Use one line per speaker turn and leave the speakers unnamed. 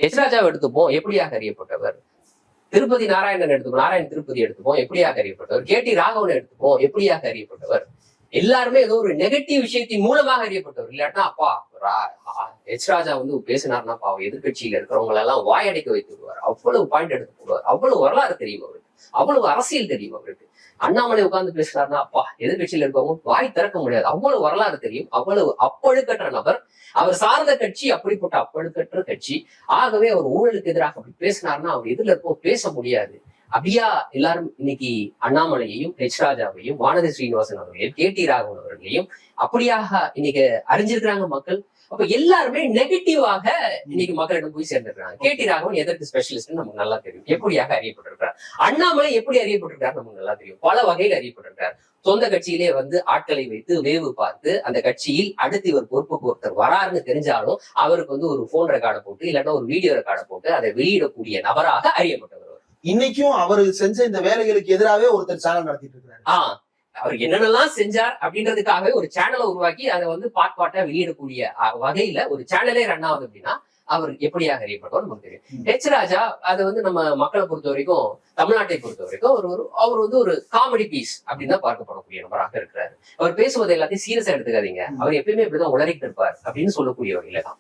H ராஜாவை எடுத்துப்போம், எப்படியாக அறியப்பட்டவர். திருப்பதி நாராயணன் எடுத்துப்போம், நாராயண் திருப்பதி எடுத்துப்போம், எப்படியாக அறியப்பட்டவர். கே.டி. ராகவன் எடுத்துப்போம், எப்படியாக அறியப்பட்டவர். எல்லாருமே ஏதோ ஒரு நெகட்டிவ் விஷயத்தின் மூலமாக அறியப்பட்டவர். இல்லாட்டா அப்பா எச் ராஜா வந்து பேசினார்னா பாவம் எதிர்கட்சியில இருக்கிறவங்க எல்லாம் வாயடைக்க வைத்து விடுவார். அவ்வளவு பாயிண்ட் எடுத்து போடுவார். அவ்வளவு வரலாறு தெரியும் அவருக்கு, அவ்வளவு அரசியல் தெரியும் அவருக்கு. அண்ணாமலை உட்கார்ந்து பேசுறாருன்னா அப்பா எதிர்கட்சியில இருக்கவங்க வாய் திறக்க முடியாது. அவ்வளவு வரலாறு தெரியும். அவ்வளவு அப்பழுக்கற்ற நபர். அவர் சார்ந்த கட்சி அப்படிப்பட்ட அப்பழுக்கற்ற கட்சி. ஆகவே அவர் ஊழலுக்கு எதிராக அப்படி பேசினார்னா அவர் எதிரில் இருக்கவும் பேச முடியாது. அப்படியா எல்லாரும் இன்னைக்கு அண்ணாமலையையும் எச் ராஜாவையும் வானதி ஸ்ரீனிவாசன் அவர்களையும் கே.டி. ராகவன் அவர்களையும் அப்படியாக இன்னைக்கு அறிஞ்சிருக்கிறாங்க மக்கள். அப்ப எல்லாருமே நெகட்டிவாக இன்னைக்கு மக்களிடம் போய் சேர்ந்திருக்காங்க. கே.டி. ராகவன் எதற்கு ஸ்பெஷலிஸ்ட் நமக்கு நல்லா தெரியும். எப்படியாக அறியப்பட்டிருக்கிறார். அண்ணாமலை எப்படி அறியப்பட்டிருக்காரு நமக்கு நல்லா தெரியும். பல வகையில் அறியப்பட்டிருக்கார். சொந்த கட்சியிலே வந்து ஆட்களை வைத்து வேவு பார்த்து அந்த கட்சியில் அடுத்து இவர் பொறுப்புக்கு ஒருத்தர் வராருன்னு தெரிஞ்சாலும் அவருக்கு வந்து ஒரு போன் ரெக்கார்டை போட்டு இல்லாட்டா ஒரு வீடியோ ரெக்கார்டை போட்டு அதை வெளியிடக்கூடிய நபராக அறியப்பட்டவர்.
இன்னைக்கும் அவர் செஞ்ச இந்த வேலைகளுக்கு எதிராகவே ஒருத்தர் சேனல் நடத்திட்டு இருக்காரு.
அவர் என்னென்னலாம் செஞ்சார் அப்படின்றதுக்காகவே ஒரு சேனலை உருவாக்கி அதை வந்து பாட்டா வெளியிடக்கூடிய வகையில ஒரு சேனலே ரன் ஆகுது அப்படின்னா அவர் எப்படியாக அறியப்பட்டவர் நமக்கு தெரியும். எச் ராஜா அதை வந்து நம்ம மக்களை பொறுத்த வரைக்கும், தமிழ்நாட்டை பொறுத்த வரைக்கும் அவர் வந்து ஒரு காமெடி பீஸ் அப்படின்னு தான் பார்க்கப்படக்கூடிய நபராக இருக்கிறாரு. அவர் பேசுவது எல்லாத்தையும் சீரியஸா எடுத்துக்காதீங்க, அவர் எப்பயுமே இப்படிதான் உளறிட்டு இருப்பார் அப்படின்னு சொல்லக்கூடிய வகையில தான்.